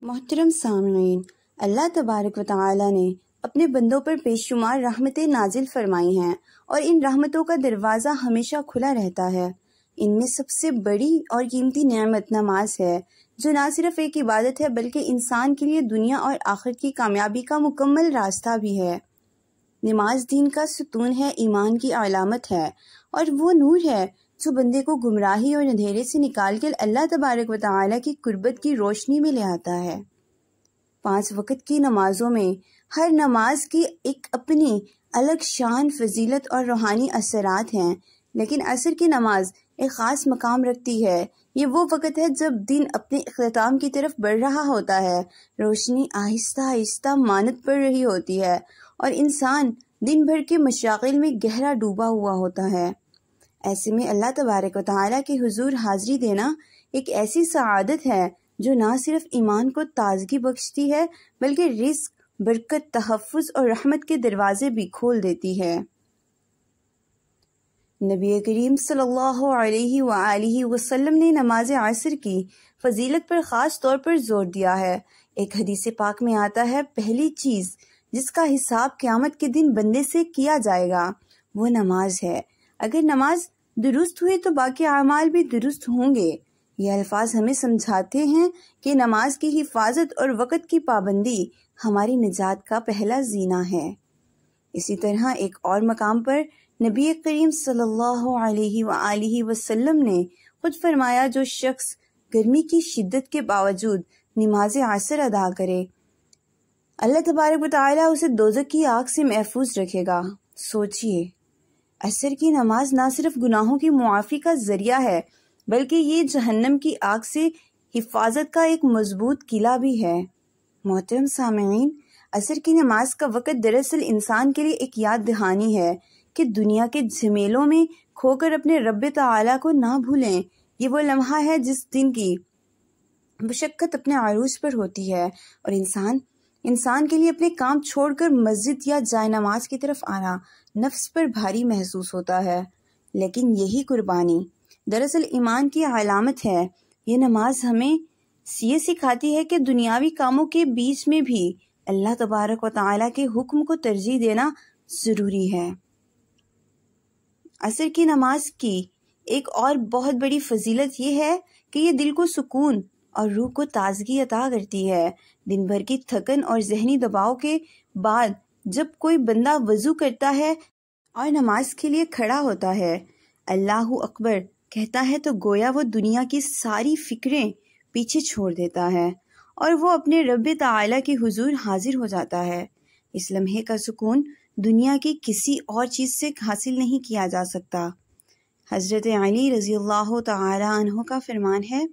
محترم سامعین، اللہ تبارک و تعالی نے اپنے بندوں پر بے شمار رحمتیں نازل فرمائی ہیں اور ان رحمتوں کا دروازہ ہمیشہ کھلا رہتا ہے۔ ان میں سب سے بڑی اور قیمتی نعمت نماز ہے، جو نہ صرف ایک عبادت ہے بلکہ انسان کے لیے دنیا اور آخرت کی کامیابی کا مکمل راستہ بھی ہے۔ نماز دین کا ستون ہے، ایمان کی علامت ہے اور وہ نور ہے جو بندے کو گمراہی اور اندھیرے سے نکال کر اللہ تبارک و تعالی کی قربت کی روشنی میں لے آتا ہے۔ 5 وقت کی نمازوں میں ہر نماز کی ایک اپنی الگ شان، فضیلت اور روحانی اثرات ہیں، لیکن عصر کی نماز ایک خاص مقام رکھتی ہے۔ یہ وہ وقت ہے جب دن اپنے اختتام کی طرف بڑھ رہا ہوتا ہے، روشنی آہستہ آہستہ مانت پڑ رہی ہوتی ہے اور انسان دن بھر کے مشاغل میں گہرا ڈوبا ہوا ہوتا ہے۔ ایسے میں اللہ تبارک و تعالیٰ کے حضور حاضری دینا ایک ایسی سعادت ہے جو نہ صرف ایمان کو تازگی بخشتی ہے بلکہ رزق، برکت، تحفظ اور رحمت کے دروازے بھی کھول دیتی ہے۔ نبی کریم صلی اللہ علیہ وآلہ وسلم نے نماز عصر کی فضیلت پر خاص طور پر زور دیا ہے۔ ایک حدیث پاک میں آتا ہے، پہلی چیز جس کا حساب قیامت کے دن بندے سے کیا جائے گا وہ نماز ہے۔ اگر نماز درست ہوئی تو باقی اعمال بھی درست ہوں گے۔ یہ الفاظ ہمیں سمجھاتے ہیں کہ نماز کی حفاظت اور وقت کی پابندی ہماری نجات کا پہلا زینہ ہے۔ اسی طرح ایک اور مقام پر نبی کریم صلی اللہ علیہ وآلہ وسلم نے خود فرمایا، جو شخص گرمی کی شدت کے باوجود نماز عصر ادا کرے، اللہ تبارک و تعالیٰ اسے دوزخ کی آگ سے محفوظ رکھے گا۔ سوچئے، عصر کی نماز نہ صرف گناہوں کی معافی کا ذریعہ ہے بلکہ یہ جہنم کی آگ سے حفاظت کا ایک مضبوط قلعہ بھی ہے۔ محترم سامعین، عصر کی نماز کا وقت دراصل انسان کے لیے ایک یاد دہانی ہے کہ دنیا کے جھمیلوں میں کھو کر اپنے رب تعالیٰ کو نہ بھولیں۔ یہ وہ لمحہ ہے جس دن کی مشقت اپنے عروج پر ہوتی ہے اور انسان کے لیے اپنے کام چھوڑ کر مسجد یا جائے نماز کی طرف آنا نفس پر بھاری محسوس ہوتا ہے، لیکن یہی قربانی دراصل ایمان کی علامت ہے۔ یہ نماز ہمیں یہ سکھاتی ہے کہ دنیاوی کاموں کے بیچ میں بھی اللہ تبارک و تعالیٰ کے حکم کو ترجیح دینا ضروری ہے۔ عصر کی نماز کی ایک اور بہت بڑی فضیلت یہ ہے کہ یہ دل کو سکون اور روح کو تازگی عطا کرتی ہے۔ دن بھر کی تھکن اور ذہنی دباؤ کے بعد جب کوئی بندہ وضو کرتا ہے اور نماز کے لیے کھڑا ہوتا ہے، اللہ اکبر کہتا ہے، تو گویا وہ دنیا کی ساری فکریں پیچھے چھوڑ دیتا ہے اور وہ اپنے رب تعالیٰ کے حضور حاضر ہو جاتا ہے۔ اس لمحے کا سکون دنیا کی کسی اور چیز سے حاصل نہیں کیا جا سکتا۔ حضرت علی رضی اللہ تعالی عنہ کا فرمان ہے،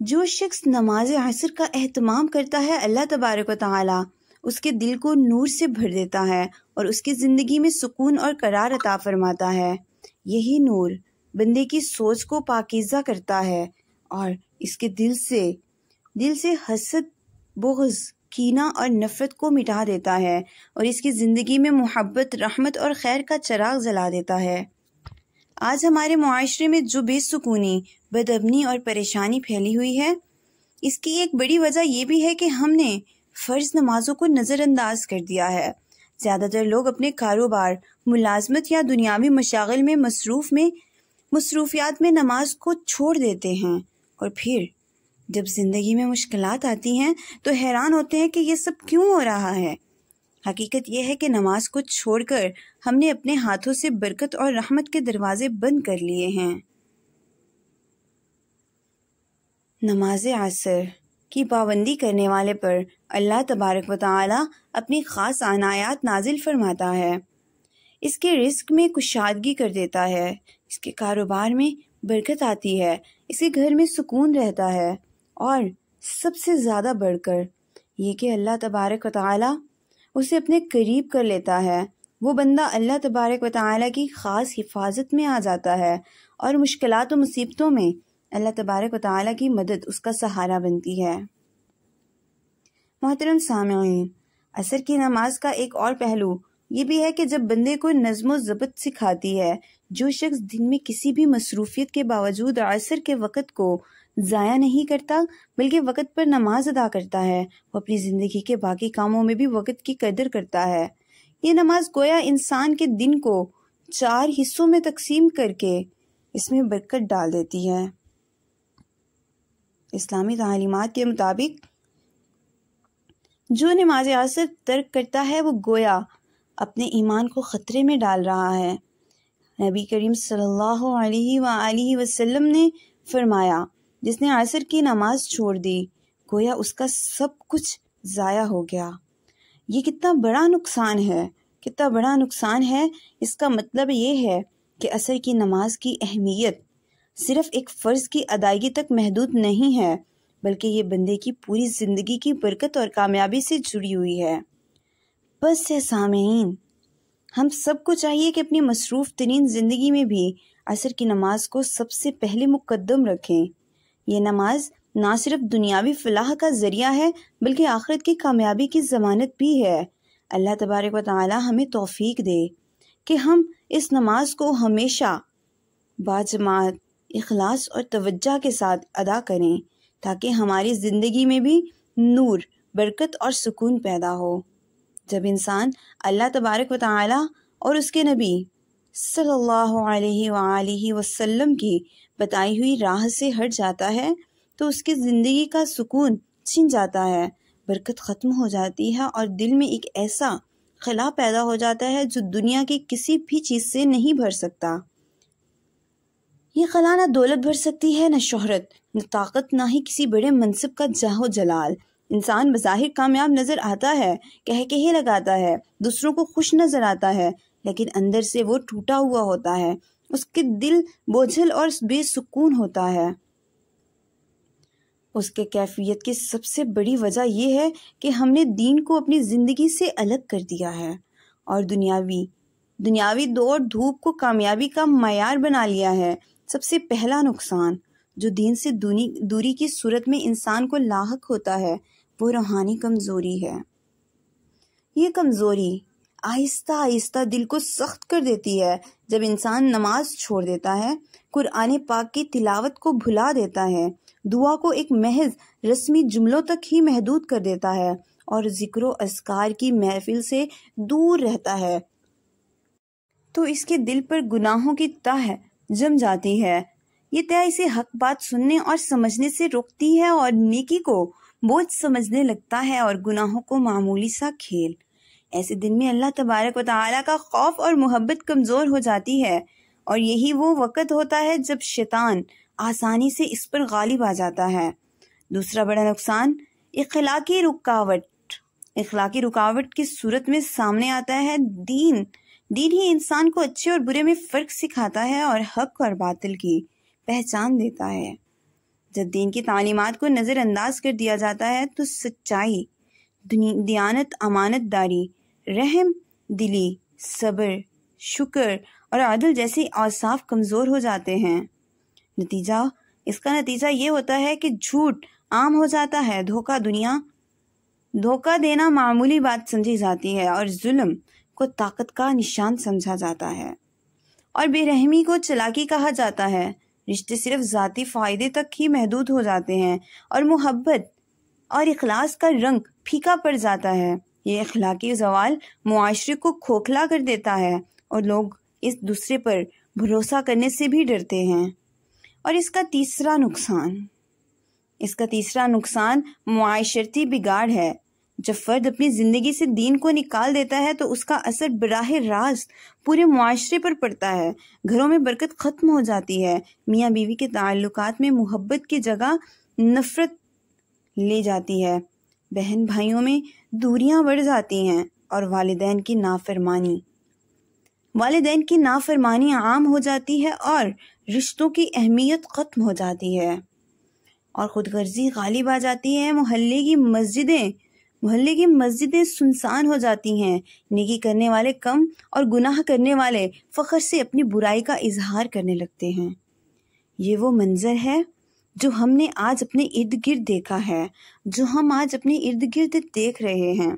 جو شخص نماز عصر کا اہتمام کرتا ہے، اللہ تبارک و تعالی اس کے دل کو نور سے بھر دیتا ہے اور اس کی زندگی میں سکون اور قرار عطا فرماتا ہے۔ یہی نور بندے کی سوچ کو پاکیزہ کرتا ہے اور اس کے دل سے حسد، بغض، کینہ اور نفرت کو مٹا دیتا ہے اور اس کی زندگی میں محبت، رحمت اور خیر کا چراغ جلا دیتا ہے۔ آج ہمارے معاشرے میں جو بے سکونی، بدامنی اور پریشانی پھیلی ہوئی ہے، اس کی ایک بڑی وجہ یہ بھی ہے کہ ہم نے فرض نمازوں کو نظر انداز کر دیا ہے۔ زیادہ تر لوگ اپنے کاروبار، ملازمت یا دنیاوی مشاغل میں مصروفیات میں نماز کو چھوڑ دیتے ہیں اور پھر جب زندگی میں مشکلات آتی ہیں تو حیران ہوتے ہیں کہ یہ سب کیوں ہو رہا ہے۔ حقیقت یہ ہے کہ نماز کو چھوڑ کر ہم نے اپنے ہاتھوں سے برکت اور رحمت کے دروازے بند کر لیے ہیں۔ نماز عصر کی پابندی کرنے والے پر اللہ تبارک و تعالی اپنی خاص عنایات نازل فرماتا ہے، اس کے رزق میں کشادگی کر دیتا ہے، اس کے کاروبار میں برکت آتی ہے، اس کے گھر میں سکون رہتا ہے، اور سب سے زیادہ بڑھ کر یہ کہ اللہ تبارک و تعالی اسے اپنے قریب کر لیتا ہے۔ وہ بندہ اللہ تبارک و تعالی کی خاص حفاظت میں آ جاتا ہے اور مشکلات و مصیبتوں میں اللہ تبارک و تعالی کی مدد اس کا سہارا بنتی ہے۔ محترم سامعین، عصر کی نماز کا ایک اور پہلو یہ بھی ہے کہ جب بندے کو نظم و ضبط سکھاتی ہے۔ جو شخص دن میں کسی بھی مصروفیت کے باوجود عصر کے وقت کو ضائع نہیں کرتا بلکہ وقت پر نماز ادا کرتا ہے، وہ اپنی زندگی کے باقی کاموں میں بھی وقت کی قدر کرتا ہے۔ یہ نماز گویا انسان کے دن کو 4 حصوں میں تقسیم کر کے اس میں برکت ڈال دیتی ہے۔ اسلامی تعلیمات کے مطابق جو نماز عصر ترک کرتا ہے وہ گویا اپنے ایمان کو خطرے میں ڈال رہا ہے۔ نبی کریم صلی اللہ علیہ وآلہ وسلم نے فرمایا، جس نے عصر کی نماز چھوڑ دی گویا اس کا سب کچھ ضائع ہو گیا۔ یہ کتنا بڑا نقصان ہے، کتنا بڑا نقصان ہے۔ اس کا مطلب یہ ہے کہ عصر کی نماز کی اہمیت صرف ایک فرض کی ادائیگی تک محدود نہیں ہے، بلکہ یہ بندے کی پوری زندگی کی برکت اور کامیابی سے جڑی ہوئی ہے۔ بس ہے سامعین، ہم سب کو چاہیے کہ اپنی مصروف ترین زندگی میں بھی عصر کی نماز کو سب سے پہلے مقدم رکھیں۔ یہ نماز نہ صرف دنیاوی فلاح کا ذریعہ ہے بلکہ آخرت کی کامیابی کی ضمانت بھی ہے۔ اللہ تبارک و تعالی ہمیں توفیق دے کہ ہم اس نماز کو ہمیشہ باجماعت، اخلاص اور توجہ کے ساتھ ادا کریں تاکہ ہماری زندگی میں بھی نور، برکت اور سکون پیدا ہو۔ جب انسان اللہ تبارک و تعالی اور اس کے نبی صلی اللہ علیہ وآلہ وسلم کی بتائی ہوئی راہ سے ہٹ جاتا ہے تو اس کی زندگی کا سکون چھن جاتا ہے، برکت ختم ہو جاتی ہے اور دل میں ایک ایسا خلا پیدا ہو جاتا ہے جو دنیا کی کسی بھی چیز سے نہیں بھر سکتا۔ یہ خلا نہ دولت بھر سکتی ہے، نہ شہرت، نہ طاقت، نہ ہی کسی بڑے منصب کا جاہ و جلال۔ انسان بظاہر کامیاب نظر آتا ہے، کہے لگاتا ہے، دوسروں کو خوش نظر آتا ہے، لیکن اندر سے وہ ٹوٹا ہوا ہوتا ہے، اس کے دل بوجھل اور بے سکون ہوتا ہے۔ اس کے کیفیت کی سب سے بڑی وجہ یہ ہے کہ ہم نے دین کو اپنی زندگی سے الگ کر دیا ہے اور دنیاوی دوڑ دھوپ کو کامیابی کا معیار بنا لیا ہے۔ سب سے پہلا نقصان جو دین سے دوری کی صورت میں انسان کو لاحق ہوتا ہے وہ روحانی کمزوری ہے۔ یہ کمزوری آہستہ آہستہ دل کو سخت کر دیتی ہے۔ جب انسان نماز چھوڑ دیتا ہے، قرآن پاک کی تلاوت کو بھلا دیتا ہے، دعا کو ایک محض رسمی جملوں تک ہی محدود کر دیتا ہے اور ذکر و اذکار کی محفل سے دور رہتا ہے، تو اس کے دل پر گناہوں کی تہ جم جاتی ہے۔ یہ تہ اسے حق بات سننے اور سمجھنے سے روکتی ہے اور نیکی کو بوجھ سمجھنے لگتا ہے اور گناہوں کو معمولی سا کھیل۔ ایسے دن میں اللہ تبارک و تعالیٰ کا خوف اور محبت کمزور ہو جاتی ہے اور یہی وہ وقت ہوتا ہے جب شیطان آسانی سے اس پر غالب آ جاتا ہے۔ دوسرا بڑا نقصان اخلاقی رکاوٹ کی صورت میں سامنے آتا ہے۔ دین ہی انسان کو اچھے اور برے میں فرق سکھاتا ہے اور حق اور باطل کی پہچان دیتا ہے۔ جب دین کی تعلیمات کو نظر انداز کر دیا جاتا ہے تو سچائی، دیانت، امانت داری، رحم دلی، صبر، شکر اور عدل جیسے اوصاف کمزور ہو جاتے ہیں۔ اس کا نتیجہ یہ ہوتا ہے کہ جھوٹ عام ہو جاتا ہے، دھوکہ دینا معمولی بات سمجھی جاتی ہے اور ظلم کو طاقت کا نشان سمجھا جاتا ہے اور بے رحمی کو چالاکی کہا جاتا ہے۔ رشتے صرف ذاتی فائدے تک ہی محدود ہو جاتے ہیں اور محبت اور اخلاص کا رنگ پھیکا پڑ جاتا ہے۔ یہ اخلاقی زوال معاشرے کو کھوکھلا کر دیتا ہے اور لوگ اس دوسرے پر بھروسہ کرنے سے بھی ڈرتے ہیں۔ اور اس کا تیسرا نقصان معاشرتی بگاڑ ہے۔ جب فرد اپنی زندگی سے دین کو نکال دیتا ہے تو اس کا اثر براہ راست پورے معاشرے پر پڑتا ہے۔ گھروں میں برکت ختم ہو جاتی ہے، میاں بیوی کے تعلقات میں محبت کی جگہ نفرت لے جاتی ہے، بہن بھائیوں میں دوریاں بڑھ جاتی ہیں اور والدین کی نافرمانی عام ہو جاتی ہے اور رشتوں کی اہمیت ختم ہو جاتی ہے اور خود غرضی غالب آ جاتی ہے۔ محلے کی مسجدیں سنسان ہو جاتی ہیں، نیکی کرنے والے کم اور گناہ کرنے والے فخر سے اپنی برائی کا اظہار کرنے لگتے ہیں۔ یہ وہ منظر ہے جو ہم نے آج اپنے ارد گرد دیکھا ہے، جو ہم آج اپنے ارد گرد دیکھ رہے ہیں۔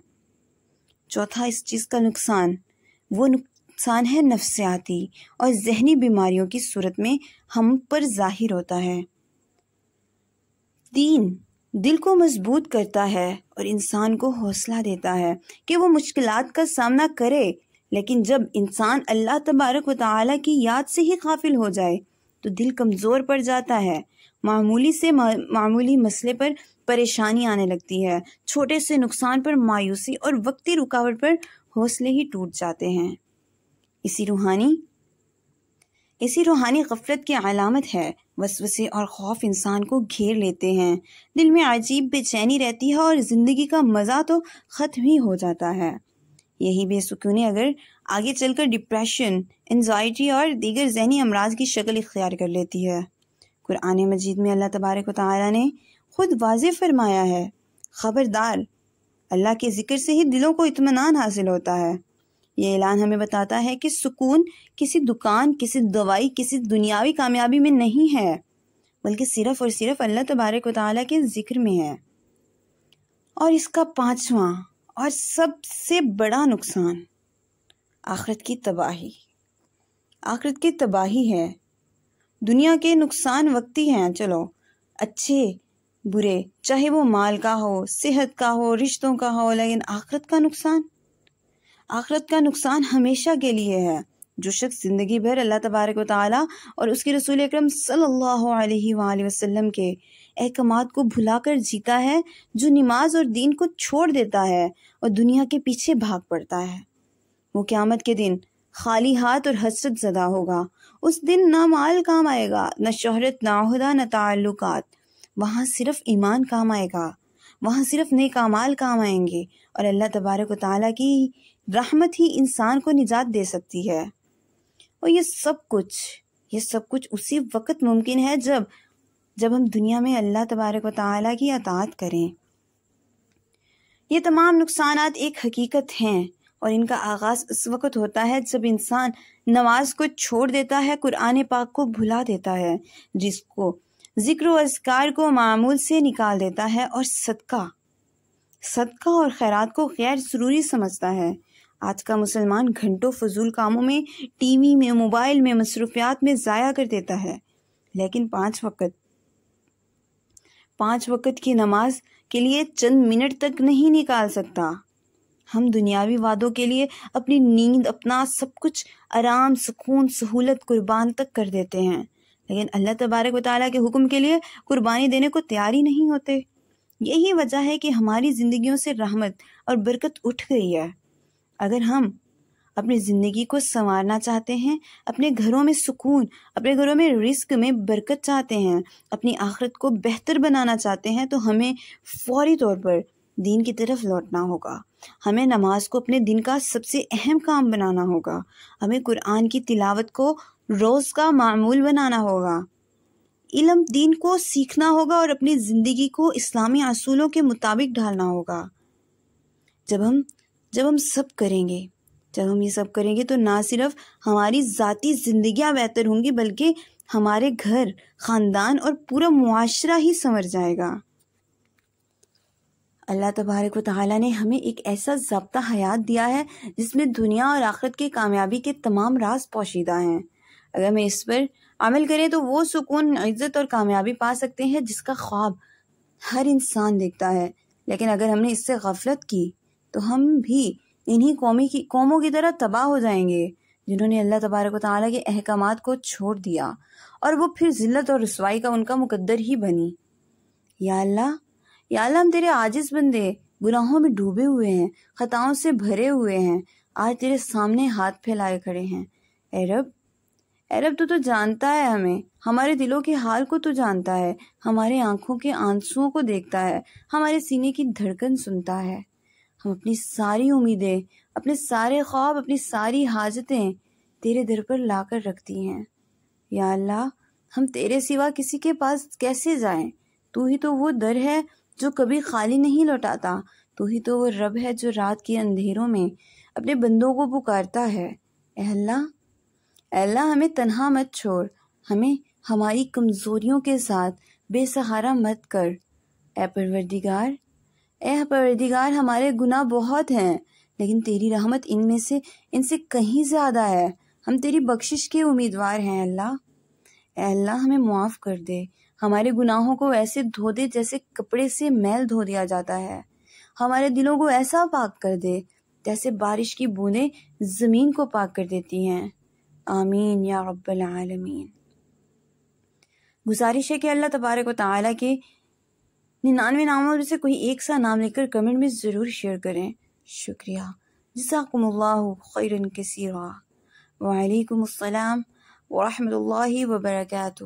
چوتھا اس چیز کا نقصان ہے نفسیاتی اور ذہنی بیماریوں کی صورت میں ہم پر ظاہر ہوتا ہے۔ دین دل کو مضبوط کرتا ہے اور انسان کو حوصلہ دیتا ہے کہ وہ مشکلات کا سامنا کرے، لیکن جب انسان اللہ تبارک و تعالیٰ کی یاد سے ہی غافل ہو جائے تو دل کمزور پڑ جاتا ہے، معمولی سے معمولی مسئلے پر پریشانی آنے لگتی ہے، چھوٹے سے نقصان پر مایوسی اور وقتی رکاوٹ پر حوصلے ہی ٹوٹ جاتے ہیں۔ اسی روحانی غفلت کی علامت ہے، وسوسے اور خوف انسان کو گھیر لیتے ہیں، دل میں عجیب بے چینی رہتی ہے اور زندگی کا مزہ تو ختم ہی ہو جاتا ہے۔ یہی بے سکونی اگر آگے چل کر ڈپریشن، انزائٹی اور دیگر ذہنی امراض کی شکل اختیار کر لیتی ہے۔ قرآن مجید میں اللہ تبارک و تعالیٰ نے خود واضح فرمایا ہے، خبردار، اللہ کے ذکر سے ہی دلوں کو اطمینان حاصل ہوتا ہے۔ یہ اعلان ہمیں بتاتا ہے کہ سکون کسی دکان، کسی دوائی، کسی دنیاوی کامیابی میں نہیں ہے، بلکہ صرف اور صرف اللہ تبارک و تعالیٰ کے ذکر میں ہے۔ اور اس کا پانچواں اور سب سے بڑا نقصان آخرت کی تباہی۔ آخرت کی تباہی ہے۔ دنیا کے نقصان وقتی ہیں، چلو اچھے برے، چاہے وہ مال کا ہو، صحت کا ہو، رشتوں کا ہو، لیکن آخرت کا نقصان ہمیشہ کے لیے ہے۔ جو شخص زندگی بھر اللہ تبارک و تعالیٰ اور اس کے رسول اکرم صلی اللہ علیہ وآلہ وسلم کے احکامات کو بھلا کر جیتا ہے، جو نماز اور دین کو چھوڑ دیتا ہے اور دنیا کے پیچھے بھاگ پڑتا ہے، وہ قیامت کے دن خالی ہاتھ اور حسرت زدہ ہوگا۔ اس دن نہ مال کام آئے گا، نہ شہرت، نہ عہدہ، نہ تعلقات۔ وہاں صرف ایمان کام آئے گا، وہاں صرف نیک اعمال کام آئیں گے، اور اللہ تبارک و تعالیٰ کی رحمت ہی انسان کو نجات دے سکتی ہے۔ اور یہ سب کچھ اسی وقت ممکن ہے جب ہم دنیا میں اللہ تبارک و تعالیٰ کی اطاعت کریں۔ یہ تمام نقصانات ایک حقیقت ہیں، اور ان کا آغاز اس وقت ہوتا ہے جب انسان نماز کو چھوڑ دیتا ہے، قرآن پاک کو بھلا دیتا ہے، جس کو ذکر و اذکار کو معمول سے نکال دیتا ہے، اور صدقہ اور خیرات کو غیر ضروری سمجھتا ہے۔ آج کا مسلمان گھنٹوں فضول کاموں میں، ٹی وی میں، موبائل میں، مصروفیات میں ضائع کر دیتا ہے، لیکن پانچ وقت کی نماز کے لیے چند منٹ تک نہیں نکال سکتا۔ ہم دنیاوی وعدوں کے لیے اپنی نیند، اپنا سب کچھ، آرام، سکون، سہولت قربان تک کر دیتے ہیں، لیکن اللہ تبارک و تعالیٰ کے حکم کے لیے قربانی دینے کو تیار ہی نہیں ہوتے۔ یہی وجہ ہے کہ ہماری زندگیوں سے رحمت اور برکت اٹھ گئی ہے۔ اگر ہم اپنی زندگی کو سنوارنا چاہتے ہیں، اپنے گھروں میں سکون، اپنے گھروں میں رزق میں برکت چاہتے ہیں، اپنی آخرت کو بہتر بنانا چاہتے ہیں، تو ہمیں فوری طور پر دین کی طرف لوٹنا ہوگا۔ ہمیں نماز کو اپنے دن کا سب سے اہم کام بنانا ہوگا۔ ہمیں قرآن کی تلاوت کو روز کا معمول بنانا ہوگا، علم دین کو سیکھنا ہوگا اور اپنی زندگی کو اسلامی اصولوں کے مطابق ڈھالنا ہوگا۔ جب ہم یہ سب کریں گے تو نہ صرف ہماری ذاتی زندگیاں بہتر ہوں گی، بلکہ ہمارے گھر، خاندان اور پورا معاشرہ ہی سنور جائے گا۔ اللہ تبارک و تعالیٰ نے ہمیں ایک ایسا ضابطہ حیات دیا ہے جس میں دنیا اور آخرت کے کامیابی کے تمام راز پوشیدہ ہیں۔ اگر ہم اس پر عمل کریں تو وہ سکون، عزت اور کامیابی پا سکتے ہیں جس کا خواب ہر انسان دیکھتا ہے، لیکن اگر ہم نے اس سے غفلت کی تو ہم بھی انہی قوموں کی طرح تباہ ہو جائیں گے جنہوں نے اللہ تبارک و تعالیٰ کے احکامات کو چھوڑ دیا، اور وہ پھر ذلت اور رسوائی کا ان کا مقدر ہی بنی۔ یا اللہ ہم تیرے عاجز بندے، گناہوں میں ڈوبے ہوئے ہیں، خطاؤں سے بھرے ہوئے ہیں، آج تیرے سامنے ہاتھ پھیلائے کھڑے ہیں۔ اے رب تو جانتا ہے ہمیں، ہمارے دلوں کے حال کو تو جانتا ہے، ہمارے آنکھوں کے آنسوؤں کو دیکھتا ہے، ہمارے سینے کی دھڑکن سنتا ہے۔ ہم اپنی ساری امیدیں، اپنے سارے خواب، اپنی ساری حاجتیں تیرے در پر لا کر رکھتی ہیں۔ یا اللہ ہم تیرے سوا کسی کے پاس کیسے جائیں؟ تو ہی تو وہ در ہے جو کبھی خالی نہیں لوٹاتا، تو ہی تو وہ رب ہے جو رات کے اندھیروں میں اپنے بندوں کو پکارتا ہے۔ اے اللہ ہمیں تنہا مت چھوڑ، ہمیں ہماری کمزوریوں کے ساتھ بے سہارا مت کر۔ اے پروردگار ہمارے گناہ بہت ہیں، لیکن تیری رحمت ان سے کہیں زیادہ ہے۔ ہم تیری بخشش کے امیدوار ہیں۔ اے اللہ ہمیں معاف کر دے، ہمارے گناہوں کو ایسے دھو دے جیسے کپڑے سے میل دھو دیا جاتا ہے، ہمارے دلوں کو ایسا پاک کر دے جیسے بارش کی بوندیں زمین کو پاک کر دیتی ہیں۔ آمین یا رب العالمین۔ گزارش ہے کہ اللہ تبارک و تعالیٰ کے 99 ناموں میں سے کوئی ایک سا نام لے کر کمنٹ میں ضرور شیئر کریں۔ شکریہ۔ جزاکم اللہ خیرا کثیرا۔ وعلیکم السلام ورحمۃ اللہ وبرکاتہ۔